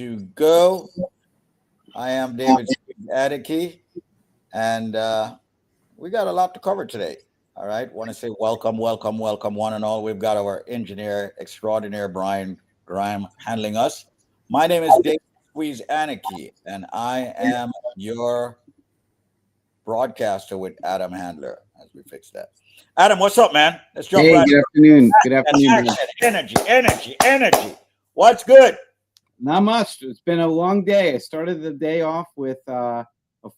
to go. I am David Addickey, and we got a lot to cover today. All right. Want to say welcome, welcome, welcome, one and all. We've got our engineer extraordinaire, Brian Graham, handling us. My name is David Squeeze Anarchy, and I am your broadcaster with Adam Handler as we fix that. Adam, what's up, man? Let's jump Hey, right good afternoon. Good in. afternoon. Action, energy. What's good? Not much. It's been a long day. I started the day off with a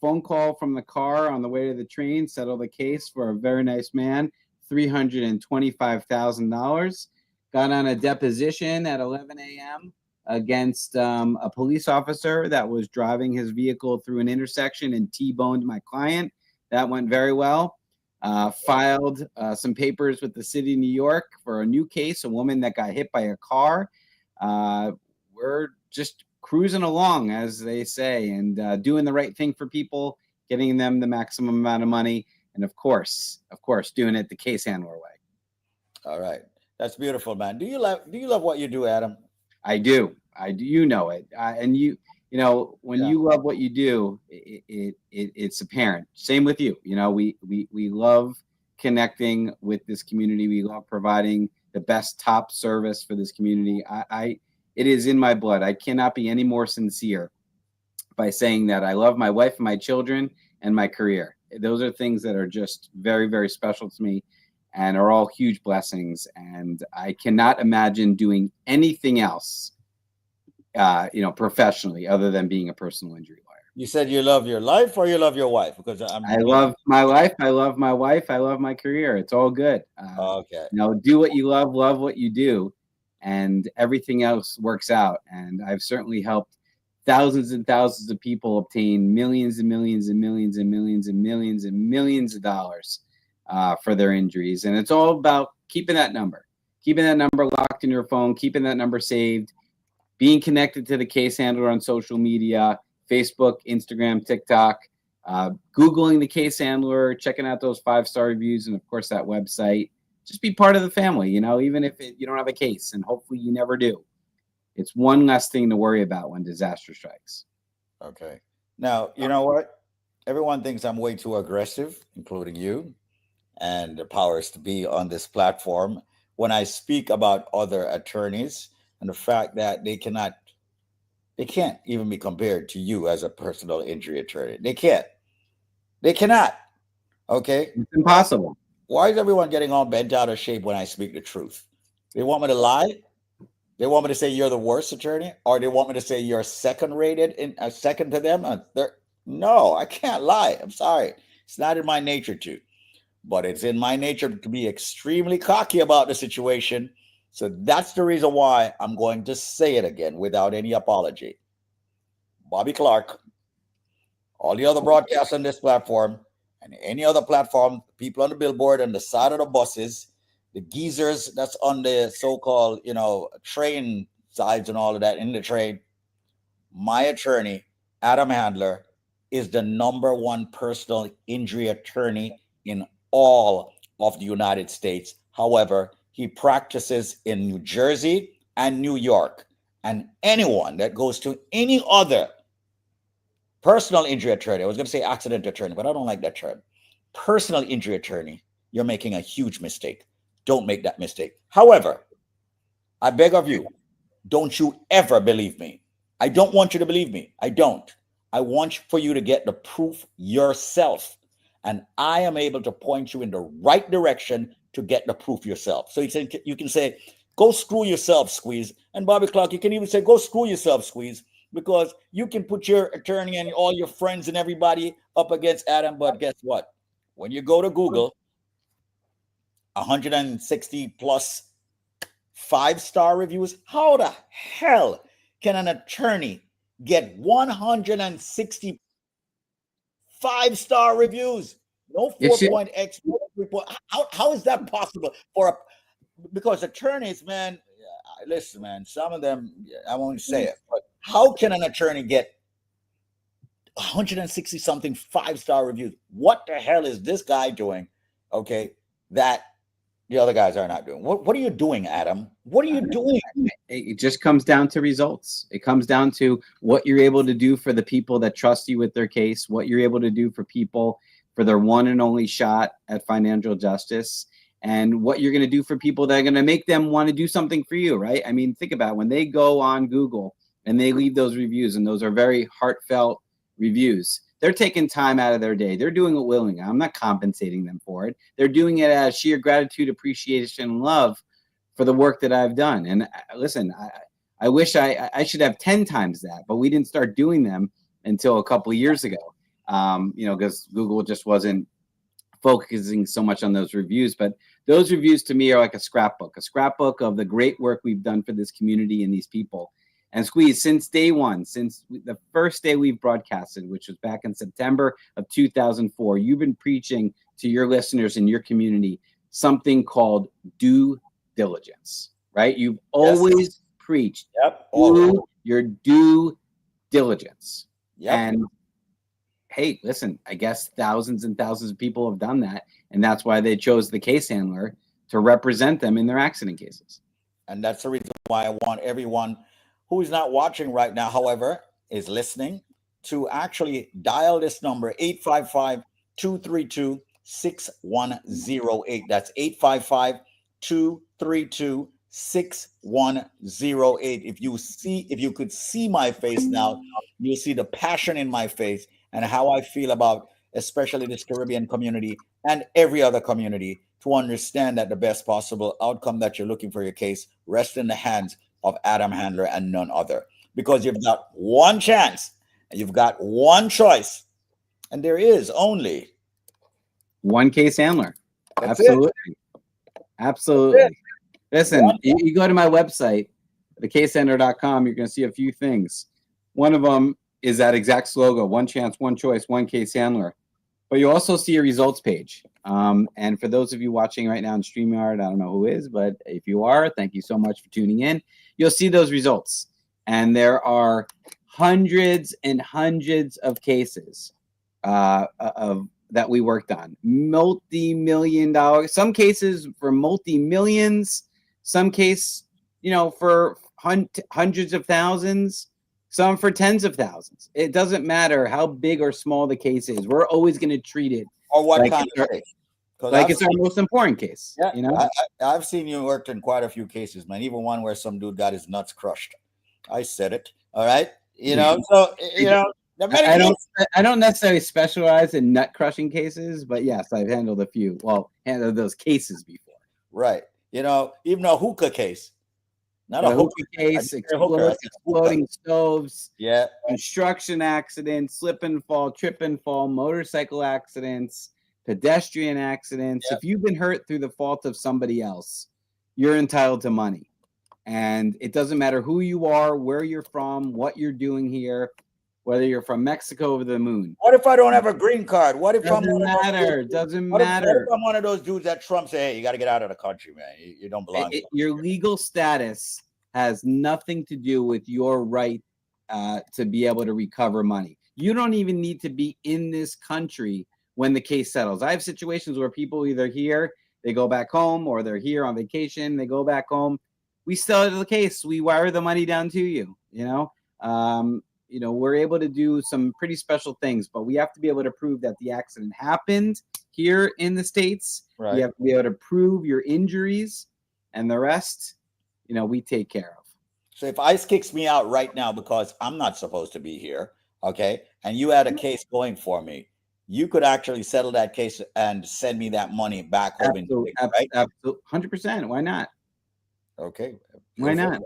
phone call from the car on the way to the train, settled the case for a very nice man, $325,000. Got on a deposition at 11 a.m. against a police officer that was driving his vehicle through an intersection and T-boned my client. That went very well. Filed some papers with the city of New York for a new case, a woman that got hit by a car. We're just cruising along, as they say, and doing the right thing for people, getting them the maximum amount of money, and of course, doing it the case handler way. All right, that's beautiful, man. Do you love what you do, Adam? I do. You know it, and you know when you love what you do, it's apparent. Same with you. You know, we love connecting with this community. We love providing the best top service for this community. It is in my blood. I cannot be any more sincere by saying that I love my wife and my children and my career. Those are things that are just very, very special to me and are all huge blessings. And I cannot imagine doing anything else, professionally other than being a personal injury lawyer. You said you love your life or you love your wife? Because I love my life. I love my wife. I love my career. It's all good. Okay. Do what you love what you do, and everything else works out. And I've certainly helped thousands and thousands of people obtain millions and millions and millions and millions and millions and millions of dollars for their injuries. And it's all about keeping that number locked in your phone, keeping that number saved, being connected to the case handler on social media, Facebook, Instagram, TikTok, Googling the case handler, checking out those 5-star reviews, and of course that website. Just be part of the family, even if you don't have a case, and hopefully you never do. It's one less thing to worry about when disaster strikes. Okay. Now, you know what? Everyone thinks I'm way too aggressive, including you, and the powers to be on this platform when I speak about other attorneys and the fact that they can't even be compared to you as a personal injury attorney. They cannot. Okay. It's impossible. Why is everyone getting all bent out of shape when I speak the truth? They want me to lie? They want me to say you're the worst attorney? Or they want me to say you're second to them? No, I can't lie. I'm sorry. It's not in my nature to. But it's in my nature to be extremely cocky about the situation. So that's the reason why I'm going to say it again without any apology. Bobby Clark, all the other broadcasts on this platform, and any other platform, people on the billboard and the side of the buses, the geezers that's on the so-called, train sides and all of that in the train. My attorney, Adam Handler, is the number one personal injury attorney in all of the United States. However, he practices in New Jersey and New York. And anyone that goes to any other personal injury attorney, I was going to say accident attorney, but I don't like that term. Personal injury attorney, you're making a huge mistake. Don't make that mistake. However, I beg of you, don't you ever believe me. I don't want you to believe me. I don't. I want for you to get the proof yourself. And I am able to point you in the right direction to get the proof yourself. So you can say, go screw yourself, Squeeze. And Bobby Clark, you can even say, go screw yourself, Squeeze. Because you can put your attorney and all your friends and everybody up against Adam. But guess what? When you go to Google, 160 plus 5-star reviews. How the hell can an attorney get 160 5-star reviews? No 4.x. How is that possible because attorneys, man, listen, man, some of them, I won't say it, but how can an attorney get 160 something 5-star reviews? What the hell is this guy doing? Okay, that The other guys are not doing. What are you doing, Adam? What are you doing? It just comes down to results. It comes down to what you're able to do for the people that trust you with their case, what you're able to do for people for their one and only shot at financial justice, and what you're going to do for people that are going to make them want to do something for you, right? I mean, think about it. When they go on Google and they leave those reviews, and those are very heartfelt reviews, they're taking time out of their day. They're doing it willingly. I'm not compensating them for it. They're doing it out of sheer gratitude, appreciation, and love for the work that I've done. And listen, I wish I should have 10 times that, but we didn't start doing them until a couple of years ago. Because Google just wasn't focusing so much on those reviews. But those reviews to me are like a scrapbook of the great work we've done for this community and these people. And Squeeze, since day one, since the first day we've broadcasted, which was back in September of 2004, you've been preaching to your listeners in your community something called due diligence, right? You've always preached your due diligence. Yep. And hey, listen, I guess thousands and thousands of people have done that. And that's why they chose the case handler to represent them in their accident cases. And that's the reason why I want everyone who is not watching right now, however, is listening, to actually dial this number, 855-232-6108. That's 855-232-6108. If you could see my face now, you'll see the passion in my face and how I feel about especially this Caribbean community and every other community, to understand that the best possible outcome that you're looking for your case rests in the hands of Adam Handler and none other. Because you've got one chance, and you've got one choice, and there is only one case handler. That's Absolutely. it. Absolutely. Listen, you go to my website, thecasehandler.com, you're going to see a few things. One of them is that exact slogan, one chance, one choice, one case handler. But you also see a results page. And for those of you watching right now on StreamYard, I don't know who is, but if you are, thank you so much for tuning in. You'll see those results. And there are hundreds and hundreds of cases that we worked on. Multi-million dollars, some cases for multi-millions, some case, for hundreds of thousands, some for tens of thousands. It doesn't matter how big or small the case is. We're always going to treat it or what kind of case. Like it's our most important case. Yeah, I've seen you worked in quite a few cases, man. Even one where some dude got his nuts crushed. I said it. All right. So I don't necessarily specialize in nut crushing cases, but yes, I've handled a few. Well, handled those cases before. Right. Even a hookah case. Not a hookah case, exploding stoves, construction accidents, slip and fall, trip and fall, motorcycle accidents, pedestrian accidents. If you've been hurt through the fault of somebody else, you're entitled to money. And it doesn't matter who you are, where you're from, what you're doing here, whether you're from Mexico over the moon. What if I don't have a green card? What if Doesn't matter. What if I'm one of those dudes that Trump say, hey, you got to get out of the country, man. You don't belong. Your legal status has nothing to do with your right to be able to recover money. You don't even need to be in this country when the case settles. I have situations where people either here, they go back home, or they're here on vacation, they go back home. We settle the case. We wire the money down to you. We're able to do some pretty special things, but we have to be able to prove that the accident happened here in the States. Right. You have to be able to prove your injuries, and the rest, we take care of. So if ICE kicks me out right now because I'm not supposed to be here, okay, and you had a case going for me, you could actually settle that case and send me that money back home. Absolutely, right? Absolutely, 100%. Why not? Okay. Why not?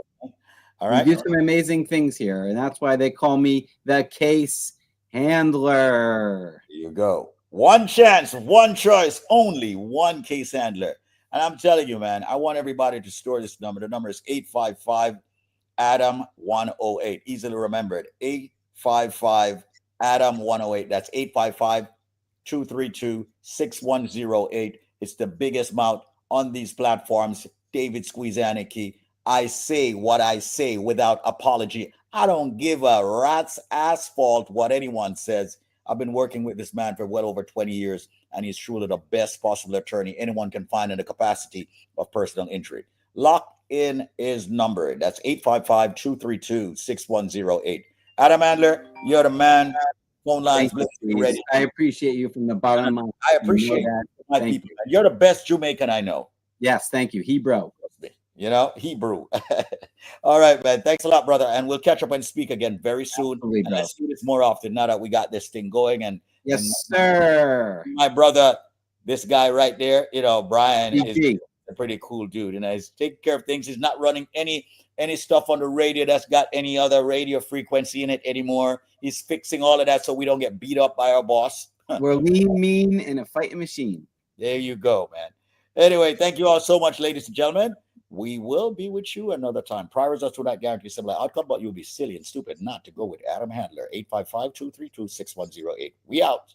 All right. We do some amazing things here, and that's why they call me the case handler. There you go. One chance, one choice, only one case handler. And I'm telling you, man, I want everybody to store this number. The number is 855-ADAM-108. Easily remembered. 855-ADAM-108. That's 855-232-6108. It's the biggest amount on these platforms. David Squeezaniki. I say what I say without apology. I don't give a rat's asphalt what anyone says. I've been working with this man for well over 20 years, and he's truly the best possible attorney anyone can find in the capacity of personal injury. Lock in his number. That's 855-232-6108. Adam Handler, you're the man. Phone lines Thank you, ready. Steve. I appreciate you from the bottom of my heart. I You know appreciate that. my Thank people. And you're the best Jamaican I know. Yes, thank you. Hebrew. You know, Hebrew. All right, man. Thanks a lot, brother. And we'll catch up and speak again very soon. Absolutely, And bro. let's do this more often now that we got this thing going. And Yes, sir. my brother, this guy right there, you know, Brian is GG. a pretty cool dude. And he's taking care of things. He's not running any stuff on the radio that's got any other radio frequency in it anymore. He's fixing all of that so we don't get beat up by our boss. We're lean, mean, and a fighting machine. There you go, man. Anyway, thank you all so much, ladies and gentlemen. We will be with you another time. Prior results will not guarantee similar outcome, but you'll be silly and stupid not to go with Adam Handler. 855-232-6108. We out.